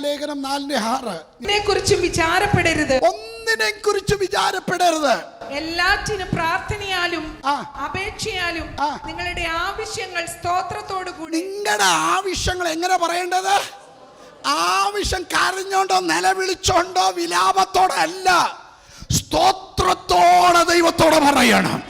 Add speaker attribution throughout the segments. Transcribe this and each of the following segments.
Speaker 1: ലേഖനം 4:6
Speaker 2: കുറിച്ചും വിചാരപ്പെടരുത്,
Speaker 1: ഒന്നിനെ കുറിച്ച് വിചാരപ്പെടരുത്,
Speaker 2: എല്ലാറ്റിനും പ്രാർത്ഥനയാലും അപേക്ഷയാലും നിങ്ങളുടെ ആവശ്യങ്ങൾ സ്തോത്രത്തോടു കൂടി.
Speaker 1: നിങ്ങളുടെ ആവശ്യങ്ങൾ എങ്ങനെ പറയേണ്ടത്? ആവശ്യം കരഞ്ഞോണ്ടോ നിലവിളിച്ചോണ്ടോ വിലാപത്തോടെ അല്ല, സ്തോത്രത്തോടെ ദൈവത്തോടെ പറയണം.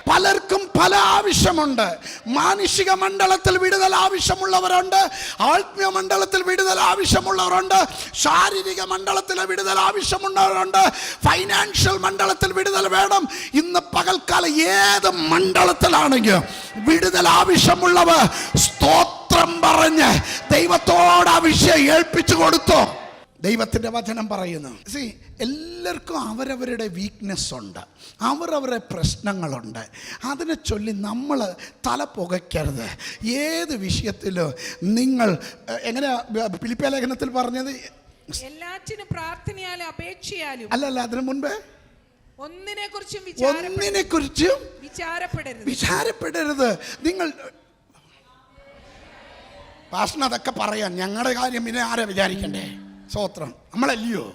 Speaker 1: പലർക്കും പല ആവശ്യമുണ്ട്. മാനുഷിക മണ്ഡലത്തിൽ വിടുതൽ ആവശ്യമുള്ളവരുണ്ട്, ആത്മീയ മണ്ഡലത്തിൽ വിടുതൽ ആവശ്യമുള്ളവരുണ്ട്, ശാരീരിക മണ്ഡലത്തിൽ വിടുതൽ ആവശ്യമുള്ളവരുണ്ട്, ഫൈനാൻഷ്യൽ മണ്ഡലത്തിൽ വിടുതൽ വേണം. ഇന്ന് പകൽക്കാലം ഏത് മണ്ഡലത്തിലാണെങ്കിലും വിടുതൽ ആവശ്യമുള്ളവർ സ്തോത്രം പറഞ്ഞ് ദൈവത്തോട് ആ വിഷയം ഏൽപ്പിച്ചു കൊടുത്തു. ദൈവത്തിൻ്റെ വചനം പറയുന്നു, എല്ലാവർക്കും അവരവരുടെ വീക്ക്നെസ് ഉണ്ട്, അവരവരുടെ പ്രശ്നങ്ങളുണ്ട്. അതിനെ ചൊല്ലി നമ്മൾ തല പുകയ്ക്കരുത്. ഏത് വിഷയത്തിലും നിങ്ങൾ എങ്ങനെയാ ഫിലിപ്പിയ ലേഖനത്തിൽ പറഞ്ഞത്?
Speaker 2: എല്ലാറ്റിനും പ്രാർത്ഥനയാലും അപേക്ഷയാലും.
Speaker 1: അല്ലല്ല, അതിനു മുൻപേ
Speaker 2: ഒന്നിനെ കുറിച്ചും
Speaker 1: വിചാരപ്പെടരുത്. നിങ്ങൾ പാസ്റ്റർ അതൊക്കെ പറയാൻ ഞങ്ങളുടെ കാര്യം പിന്നെ ആരാ വിചാരിക്കണ്ടേ? സ്തോത്രം, നമ്മളല്ലയോ?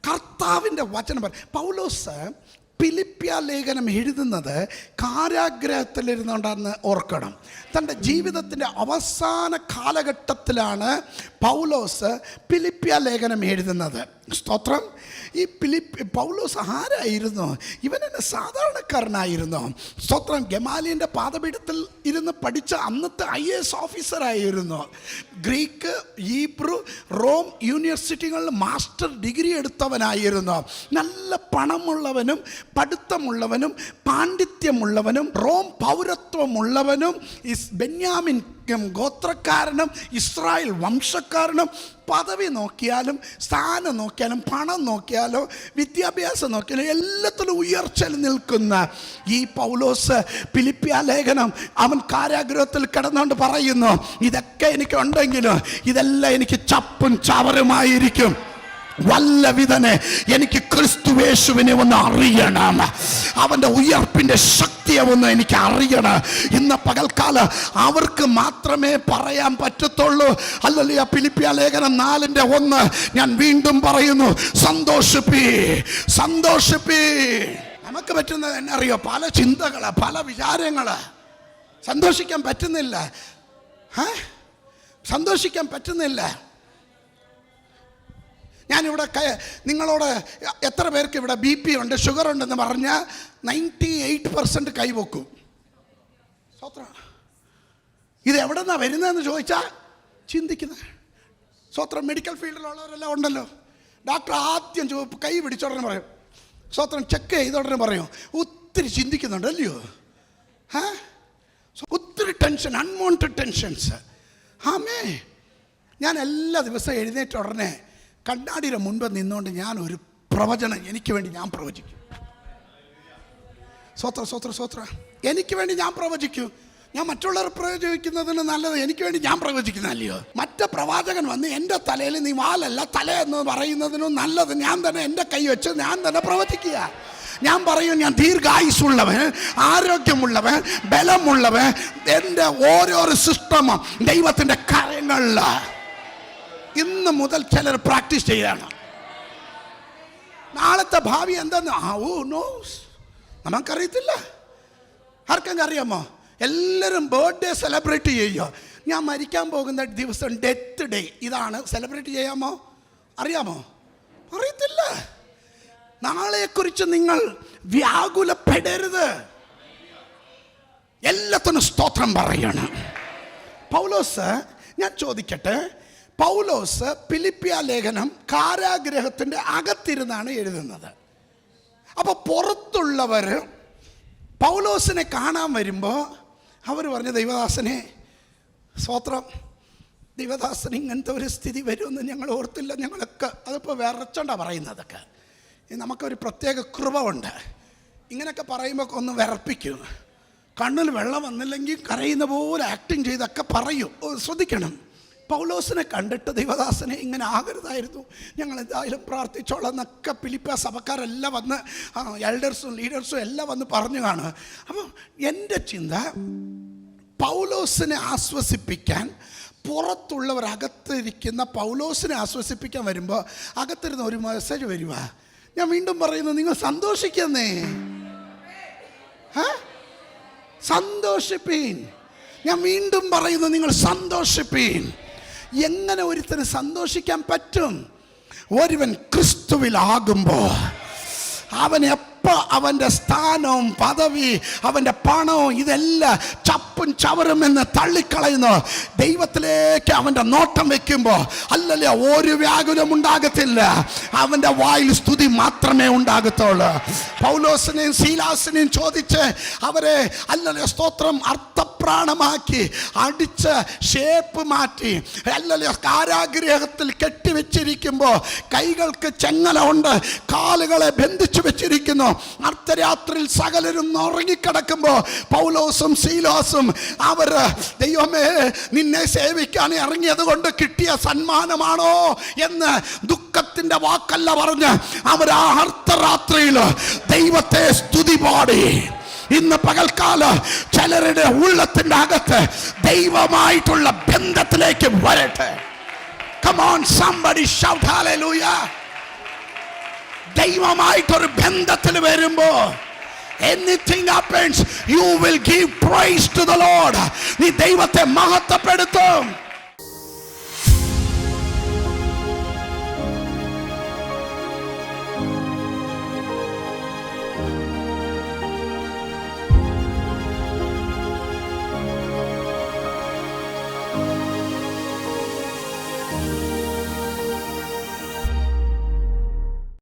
Speaker 1: കർത്താവിൻ്റെ വചനം പൗലോസ് ഫിലിപ്പിയ ലേഖനം എഴുതുന്നത് കാരാഗ്രഹത്തിലിരുന്നുകൊണ്ടാന്ന് ഓർക്കണം. തൻ്റെ ജീവിതത്തിൻ്റെ അവസാന കാലഘട്ടത്തിലാണ് പൗലോസ് ഫിലിപ്പിയ ലേഖനം എഴുതുന്നത്. സ്തോത്രം. ഈ പൗലോസ് ആരായിരുന്നു? ഇവനെന്നെ സാധാരണക്കാരനായിരുന്നു. സ്തോത്രം. ഗമാലിയൻ്റെ പാദപീഠത്തിൽ ഇരുന്ന് പഠിച്ച അന്നത്തെ IAS ഓഫീസറായിരുന്നു. ഗ്രീക്ക്, ഹീബ്രു, റോം യൂണിവേഴ്സിറ്റികളിൽ മാസ്റ്റർ ഡിഗ്രി എടുത്തവനായിരുന്നു. നല്ല പണമുള്ളവനും പഠിത്തമുള്ളവനും പാണ്ഡിത്യമുള്ളവനും റോം പൗരത്വമുള്ളവനും ബെന്യാമിൻ ഗോത്രക്കാരനും ഇസ്രായേൽ വംശക്കാരനും. പദവി നോക്കിയാലും സ്ഥാനം നോക്കിയാലും പണം നോക്കിയാലോ വിദ്യാഭ്യാസം നോക്കിയാലും എല്ലാത്തിലും ഉയർച്ചയിൽ നിൽക്കുന്ന ഈ പൗലോസ് ഫിലിപ്പിയ ലേഖനം അവൻ കാരാഗ്രഹത്തിൽ കിടന്നുകൊണ്ട് പറയുന്നു, ഇതൊക്കെ എനിക്ക് ഉണ്ടെങ്കിലും ഇതെല്ലാം എനിക്ക് ചപ്പും ചവറുമായിരിക്കും. വല്ലവിധനെ എനിക്ക് ക്രിസ്തുവേശുവിനെ ഒന്ന് അറിയണം, അവൻ്റെ ഉയർപ്പിൻ്റെ ശക്തിയെ ഒന്ന് എനിക്ക് അറിയണം. ഇന്ന് പകൽക്കാലം അവർക്ക് മാത്രമേ പറയാൻ പറ്റത്തുള്ളൂ. അല്ലല്ലോ, ഫിലിപ്പിയ ലേഖനം 4:1 ഞാൻ വീണ്ടും പറയുന്നു, സന്തോഷിപ്പി. നമുക്ക് പറ്റുന്നത് എന്നറിയോ? പല ചിന്തകള്, പല വിചാരങ്ങള്. സന്തോഷിക്കാൻ പറ്റുന്നില്ല. ഞാനിവിടെ നിങ്ങളോട് എത്ര പേർക്ക് ഇവിടെ BP ഉണ്ട്, ഷുഗർ ഉണ്ടെന്ന് പറഞ്ഞാൽ 98% കൈവക്കും. സ്വത്രം. ഇത് എവിടെ നിന്നാണ് വരുന്നതെന്ന് ചോദിച്ചാൽ ചിന്തിക്കുന്നത്. സ്വത്രം. മെഡിക്കൽ ഫീൽഡിലുള്ളവരെല്ലാം ഉണ്ടല്ലോ. ഡോക്ടർ ആദ്യം കൈ പിടിച്ചോടനെ പറയും, സ്വത്രം ചെക്ക് ചെയ്തോടനെ പറയും, ഒത്തിരി ചിന്തിക്കുന്നുണ്ട് അല്ലയോ? ഒത്തിരി ടെൻഷൻ, അൺവാണ്ടഡ് ടെൻഷൻസ്. ആമേ. ഞാൻ എല്ലാ ദിവസവും എഴുന്നേറ്റ ഉടനെ കണ്ണാടിയുടെ മുൻപ് നിന്നുകൊണ്ട് ഞാൻ ഒരു പ്രവചനം എനിക്ക് വേണ്ടി ഞാൻ പ്രവചിക്കും. സ്വത്ര. എനിക്ക് വേണ്ടി ഞാൻ പ്രവചിക്കും. ഞാൻ മറ്റുള്ളവർ പ്രവചിക്കുന്നതിന് നല്ലത് എനിക്ക് വേണ്ടി ഞാൻ പ്രവചിക്കുന്നതല്ലയോ? മറ്റേ പ്രവാചകൻ വന്ന് എൻ്റെ തലയിൽ നീ വാലല്ല തല എന്ന് പറയുന്നതിനും നല്ലത് ഞാൻ തന്നെ എൻ്റെ കൈ വെച്ച് ഞാൻ തന്നെ പ്രവചിക്കുക. ഞാൻ പറയും, ഞാൻ ദീർഘായുസുള്ളവൻ, ആരോഗ്യമുള്ളവൻ, ബലമുള്ളവൻ. എൻ്റെ ഓരോരോ സിസ്റ്റമും ദൈവത്തിൻ്റെ കാര്യങ്ങളിൽ ഇന്ന് മുതൽ ചിലർ പ്രാക്ടീസ് ചെയ്യാണ്. നാളത്തെ ഭാവി എന്താന്ന് നമുക്കറിയത്തില്ല. ആർക്കെങ്കിലും അറിയാമോ? എല്ലാവരും ബർത്ത്ഡേ സെലിബ്രേറ്റ് ചെയ്യുക. ഞാൻ മരിക്കാൻ പോകുന്ന ദിവസം ഡെത്ത് ഡേ ഇതാണ് സെലിബ്രേറ്റ് ചെയ്യാമോ? അറിയാമോ? അറിയത്തില്ല. നാളെക്കുറിച്ച് നിങ്ങൾ വ്യാകുലപ്പെടരുത്. എല്ലാത്തിനും സ്തോത്രം പറയണം. പൗലോസ്, ഞാൻ ചോദിക്കട്ടെ, പൗലോസ് ഫിലിപ്പിയ ലേഖനം കാരാഗ്രഹത്തിൻ്റെ അകത്തിരുന്നാണ് എഴുതുന്നത്. അപ്പോൾ പുറത്തുള്ളവർ പൗലോസിനെ കാണാൻ വരുമ്പോൾ അവർ പറഞ്ഞു, ദൈവദാസനെ സ്തോത്രം, ദൈവദാസന് ഇങ്ങനത്തെ ഒരു സ്ഥിതി വരുമെന്ന് ഞങ്ങൾ ഓർത്തില്ല. ഞങ്ങളൊക്കെ അതിപ്പോൾ വിറച്ചോണ്ടാണ് പറയുന്നതൊക്കെ. നമുക്കൊരു പ്രത്യേക കൃപ ഉണ്ട്. ഇങ്ങനെയൊക്കെ പറയുമ്പോൾ ഒന്ന് വിറപ്പിക്കും. കണ്ണിൽ വെള്ളം വന്നില്ലെങ്കിൽ കരയുന്ന പോലെ ആക്ടിങ് ചെയ്തൊക്കെ പറയും. ശ്രദ്ധിക്കണം. പൗലോസിനെ കണ്ടിട്ട് ദൈവദാസനെ ഇങ്ങനെ ആകരുതായിരുന്നു, ഞങ്ങൾ എന്തായാലും പ്രാർത്ഥിച്ചോളാം എന്നൊക്കെ ഫിലിപ്പിയ സഭക്കാരെല്ലാം വന്ന് എൽഡേഴ്സും ലീഡേഴ്സും എല്ലാം വന്ന് പറഞ്ഞു കാണുക. അപ്പം എൻ്റെ ചിന്ത, പൗലോസിനെ ആശ്വസിപ്പിക്കാൻ, പുറത്തുള്ളവർ അകത്തിരിക്കുന്ന പൗലോസിനെ ആശ്വസിപ്പിക്കാൻ വരുമ്പോൾ അകത്തിരുന്ന ഒരു മെസ്സേജ് വരുക. ഞാൻ വീണ്ടും പറയുന്നു, നിങ്ങൾ സന്തോഷിക്കുന്നേ, സന്തോഷിപ്പീൻ. ഞാൻ വീണ്ടും പറയുന്നു, നിങ്ങൾ സന്തോഷിപ്പീൻ. എങ്ങനെ ഒരുത്തന് സന്തോഷിക്കാൻ പറ്റും? ഒരുവൻ ക്രിസ്തുവിലാകുമ്പോൾ അവൻ എപ്പോൾ അവൻ്റെ സ്ഥാനവും പദവി അവൻ്റെ പണവും ഇതെല്ലാം ചപ്പും ചവറും എന്ന് തള്ളിക്കളയുന്നു. ദൈവത്തിലേക്ക് അവൻ്റെ നോട്ടം വെക്കുമ്പോൾ അല്ലല്ലേ ഒരു വ്യാകുലം ഉണ്ടാകത്തില്ല. അവൻ്റെ വായിൽ സ്തുതി മാത്രമേ ഉണ്ടാകത്തുള്ളൂ. പൗലോസിനെയും ശീലാസിനെയും ചോദിച്ച് അവരെ അല്ലല്ലേ സ്തോത്രം അർത്ഥപ്രാണമാക്കി അടിച്ച് ഷേപ്പ് മാറ്റി അല്ലല്ലേ കാരാഗ്രഹത്തിൽ കെട്ടിവെച്ചിരിക്കുമ്പോൾ കൈകൾക്ക് ചെങ്ങല ഉണ്ട്, കാലുകളെ ബന്ധിച്ചു വെച്ചിരിക്കുന്നു. അർദ്ധരാത്രിയിൽ സകലരും ഉറങ്ങിക്കിടക്കുമ്പോൾ പൗലോസും ശീലാസും അവർ ദൈവമേ നിന്നെ സേവിക്കാൻ ഇറങ്ങിയത് കൊണ്ട് കിട്ടിയ സന്മാനമാണോ എന്ന് ദുഃഖത്തിന്റെ വാക്കല്ല പറഞ്ഞ് അവർ ആ അർദ്ധരാത്രിയിൽ ദൈവത്തെ സ്തുതി പാടി. ഇന്ന് പകൽക്കാല ചിലരുടെ ഉള്ളത്തിന്റെ അകത്ത് ദൈവമായിട്ടുള്ള ബന്ധത്തിലേക്ക് വരട്ടെ. Come on, somebody shout hallelujah. ദൈവമായിട്ടൊരു ബന്ധത്തിൽ വരുമ്പോ anything happens, you will give praise to the Lord. നീ ദൈവത്തെ മഹത്വപ്പെടുത്തും.